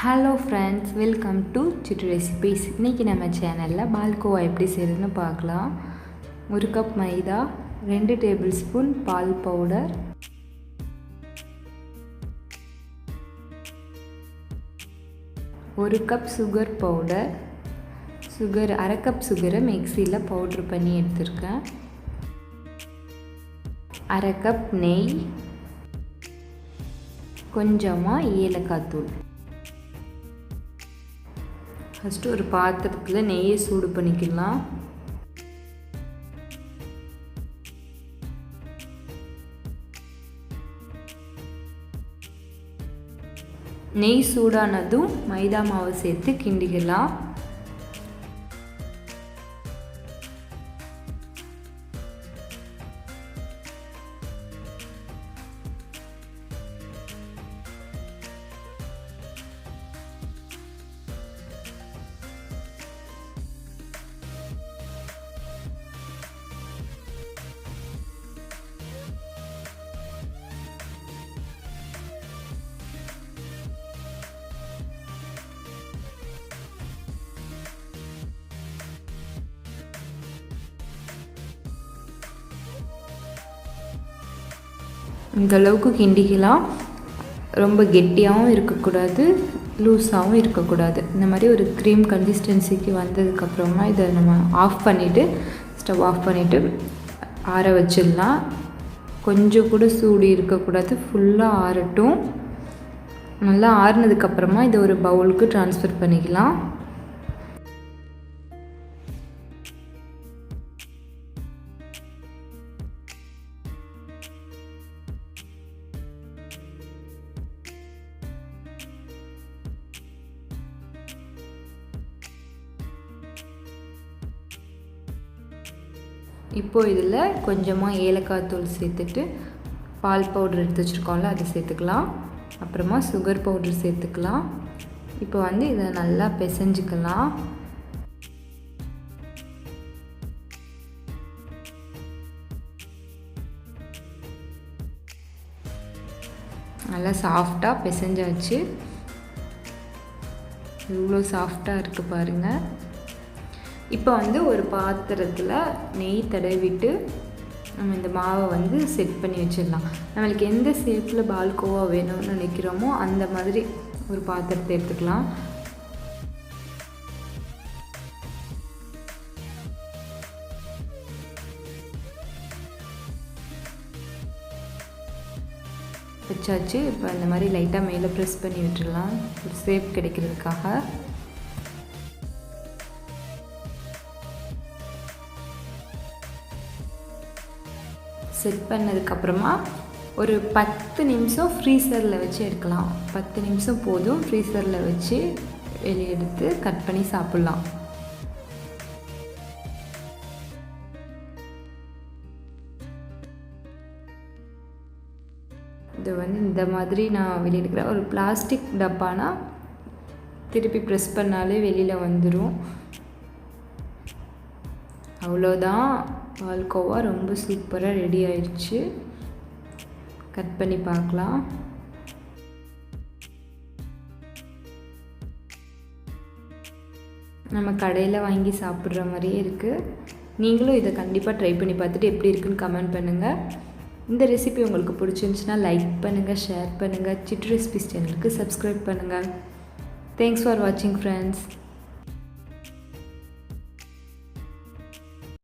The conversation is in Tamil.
Hello friends, welcome to Chittu recipes. இன்றைக்கி நம்ம சேனலில் பால்கோவா எப்படி செய்யுதுன்னு பார்க்கலாம். 1 கப் மைதா, 2 டேபிள் ஸ்பூன் பால் பவுடர், 1 கப் சுகர் பவுடர், அரை கப் சுகரை மிக்சியில் பவுட்ரு பண்ணி எடுத்துருக்கேன், அரை கப் நெய், கொஞ்சமாக ஏலக்காய் தூள். ஃபஸ்ட்டு ஒரு பாத்திரத்தில் நெய்யை சூடு பண்ணிக்கலாம். நெய் சூடானதும் மைதா மாவு சேர்த்து கிண்டிக்கலாம். இந்த அளவுக்கு கிண்டிக்கலாம். ரொம்ப கெட்டியாகவும் இருக்கக்கூடாது, லூஸாகவும் இருக்கக்கூடாது. இந்த மாதிரி ஒரு க்ரீம் கன்சிஸ்டன்சிக்கு வந்ததுக்கப்புறமா இதை நம்ம ஸ்டவ் ஆஃப் பண்ணிவிட்டு ஆற வச்சிடலாம். கொஞ்சம் கூட சூடு இருக்கக்கூடாது, ஃபுல்லாக ஆறட்டும். நல்லா ஆறுனதுக்கப்புறமா இதை ஒரு பவுலுக்கு ட்ரான்ஸ்ஃபர் பண்ணிக்கலாம். இப்போது இதில் கொஞ்சமாக ஏலக்காய் தூள் சேர்த்துட்டு பால் பவுடர் எடுத்து வச்சுருக்கோம்ல அதை சேர்த்துக்கலாம். அப்புறமா சுகர் பவுடர் சேர்த்துக்கலாம். இப்போ இதை நல்லா பிசைஞ்சிக்கலாம். நல்லா சாஃப்டாக பிசைஞ்சாச்சு. இவ்வளோ சாஃப்டாக இருக்குது பாருங்கள். இப்போ ஒரு பாத்திரத்தில் நெய் தடவிட்டு நம்ம இந்த மாவை செட் பண்ணி வச்சிடலாம். நம்மளுக்கு எந்த ஷேப்பில் பால்கோவா வேணும்னு நினைக்கிறோமோ அந்த மாதிரி ஒரு பாத்திரத்தை எடுத்துக்கலாம். வச்சாச்சு. இப்போ இந்த மாதிரி லைட்டாக மேலே ப்ரெஸ் பண்ணி விட்டுடலாம், ஒரு ஷேப் கிடைக்கிறதுக்காக. செட் பண்ணதுக்கப்புறமா ஒரு 10 நிமிஷம் ஃப்ரீசரில் வச்சு எடுக்கலாம். 10 நிமிஷம் போதும். ஃப்ரீசரில் வச்சு வெளியே எடுத்து கட் பண்ணி சாப்பிட்லாம். இது இந்த மாதிரி நான் வெளியே எடுக்கிறேன். ஒரு பிளாஸ்டிக் டப்பானா திருப்பி ப்ரெஸ் பண்ணாலே வெளியில் வந்துடும். அவ்வளோதான், பால்கோவா ரொம்ப சூப்பராக ரெடி ஆயிடுச்சு. கட் பண்ணி பார்க்கலாம். நம்ம கடையில் வாங்கி சாப்பிட்ற மாதிரியே இருக்குது. நீங்களும் இதை கண்டிப்பாக ட்ரை பண்ணி பார்த்துட்டு எப்படி இருக்குன்னு கமெண்ட் பண்ணுங்கள். இந்த ரெசிபி உங்களுக்கு பிடிச்சிருந்துச்சுன்னா லைக் பண்ணுங்கள், ஷேர் பண்ணுங்கள். சிட்டு ரெசிபிஸ் சேனலுக்கு சப்ஸ்கிரைப் பண்ணுங்கள். தேங்க்ஸ் ஃபார் வாட்சிங் ஃப்ரெண்ட்ஸ்.